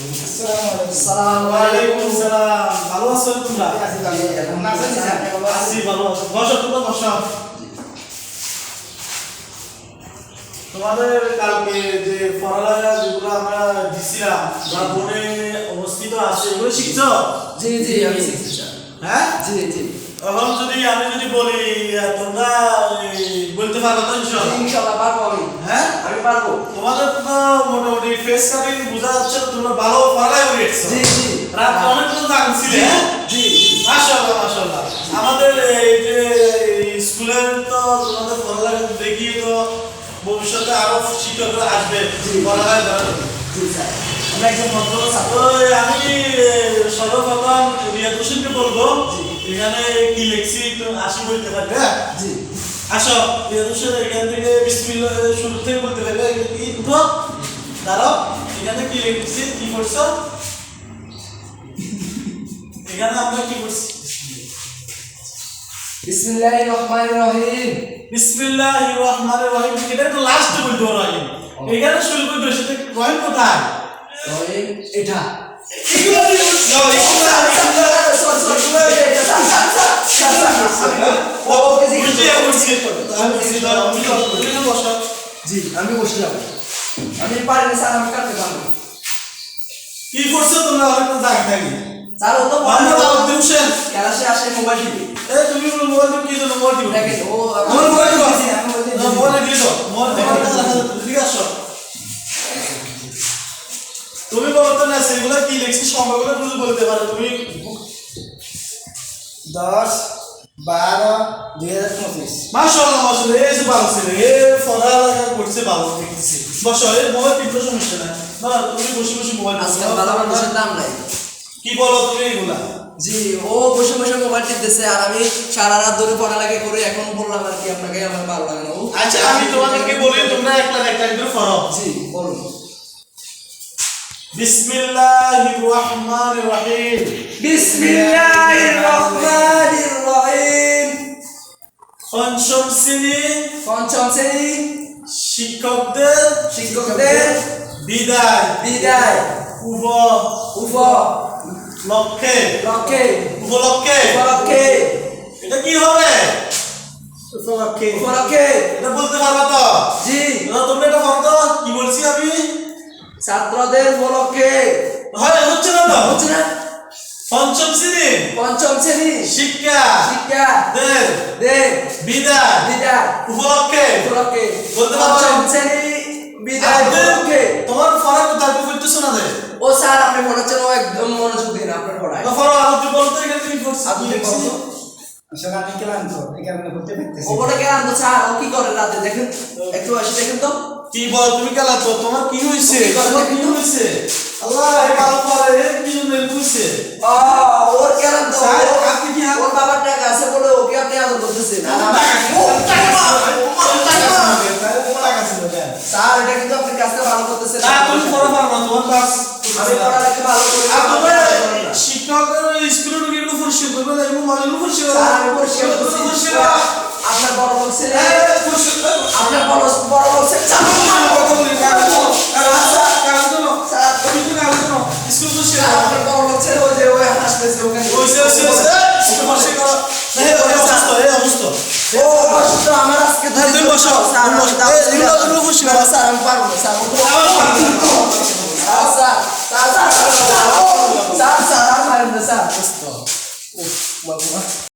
আসসালামু আলাইকুম সালাম। ভালো আছো তোমরা? আছি ভালো আছি। বসো তোমরা বসো। তোমাদের কালকে যে পড়ালেখা যেগুলো আমরা দিছিলাম বা বোর্ডে অবস্থিত আছে এগুলো শিখছো? জি জি আমি শিখছি স্যার। হ্যাঁ জি জি এখন আমি যদি বলি তোমরা বলতে পারবে তো ইনশাআল্লাহ? ইনশাআল্লাহ পারবো আমি। হ্যাঁ আমি পারবো। তোমাদের তো মোটামুটি ফেস কাটিং বোঝা যাচ্ছে তোমরা ভালো পড়ালেখা করেছো। জি জি রাত অনেক তো জানছিলে। জি মাশাআল্লাহ মাশাআল্লাহ। আমাদের এই যে স্কুলের তো তোমাদের পড়ালেখা দেখি তো ভবিষ্যতে আরো শিক্ষকরা আসবে পড়ালেখা করার জন্য। জি স্যার। আমরা একজন ভদ্র ছাত্র। তো আমি সর্বপ্রথম রিয়াদ হোসেনকে বলবো এখানে কি লিখছি একটু আসি বলতে পারবে? জি আসো রিয়াদ হোসেন এখান থেকে বিসমিল্লাহ শুরু থেকে বলতে পারবে কি উঠো দাঁড়াও এখানে কি লিখছি কি করছো এখানে আমরা কি করছি বিসমিল্লাহির রহমানির রহিম। বিসমিল্লাহির রহমানির রহিম এটা তো লাস্ট বলতে রহিম এখানে শুরু করতে সেটা রহিম কোথায় রহিম এটা এগুলো দিয়ে জি আমি বসলাম। আমি পারি না স্যার, আমি কাটতে পারবো। কি করছো তোমরা অনেক জায়গা থাকি স্যার ও তো বান্দা দাও দিউছেন ক্লাসে আসে মোবাইল টিভি এই তুমি মোবাইল দিয়ে কি জন্য মোবাইল দিও দেখেন ও মোবাইল দিও আমি মোবাইল দিয়ে দাও মোবাইল দিয়ে আসো তুমি বলতে না সেগুলো কি লিখছি সংখ্যাগুলো তুমি বলতে পারো তুমি 10/12/2025। মাশাআল্লাহ মাশাআল্লাহ এই যে ভালো ছিল এ পড়ালেখা করছে ভালো দেখতেছি বসো এই মোবাইল টিপলে সমস্যা নাই না তুমি বসে বসে মোবাইল আজকাল ভালো মানুষের দাম নাই। কি বলো তুমি এগুলা জি ও বসে বসে মোবাইল টিপতেছে আর আমি সারা রাত ধরে পড়ালেখা করে এখন বললাম আর কি আপনাকে আমার ভালো লাগে না। আচ্ছা আমি তোমাদেরকে বলি তোমরা একটা করে পড়ো জি বলুন। বিসমিল্লাহির রহমানির রহিম বিসমিল্লাহির রহমানির রহিম। পঞ্চম শ্রেণী শিক্ষকদের বিদায় উপলক্ষে এটা কি হবে উপলক্ষে এটা বলতে পারবা তো? জি তোমরা এটা বলো তো কি বলছি আমি ছাত্রদের উপলক্ষে হয় হচ্ছে না তো হচ্ছে না। পঞ্চম শ্রেণী শিক্ষাদের বিদায় উপলক্ষে বলতে পারছো? পঞ্চম শ্রেণী বিদায় উপলক্ষে। তোমার ফরাক কোথায় পড়তেছো না দে ও স্যার আপনি পড়াচ্ছেন ও একদম মনোযোগ দিন আপনার পড়ায়। না ফরাক আরো তুই বলতে এখানে তুমি করছিস আপনি বলুন। আসলে আমি ক্লান্ত এই কারণে করতে পারতেছি ও বলে কেন তো স্যার ও কি করে রাতে দেখেন একটু এসে দেখেন তো কি বল তুমি কালা তো তোমার কি হইছে তোমার কি হইছে আল্লাহ এই ভালো পারে কি জন্য হইছে ওর কেন তো স্যার আপনি কি ওর বাবার টাকা আছে বলে ওকে আপনি আদর করতেছেন। স্যার এটা কিন্তু আপনি কাজটা ভালো করতেছেন না তুমি পড়া পারো না তোমার কাজ আমি পড়ালেখা ভালো করি আর তোমরা শিক্ষকের স্কুলে ঢুকে এগুলো পরিষ্কার করবে না এগুলো মজা পরিষ্কার করবে স্যার আমি পরিষ্কার করতেছি। আপনার বড় লোক ছেলে আপনার বড় লোক ছেলে আপনার বড় লোক ছেলে ওই যে ওই হাসতেছে ওখানে ও অসুস্থ আমার আজকে ধরে তুমি বসো স্যার আমি পারবো না স্যার স্যার আর মারেন না স্যার।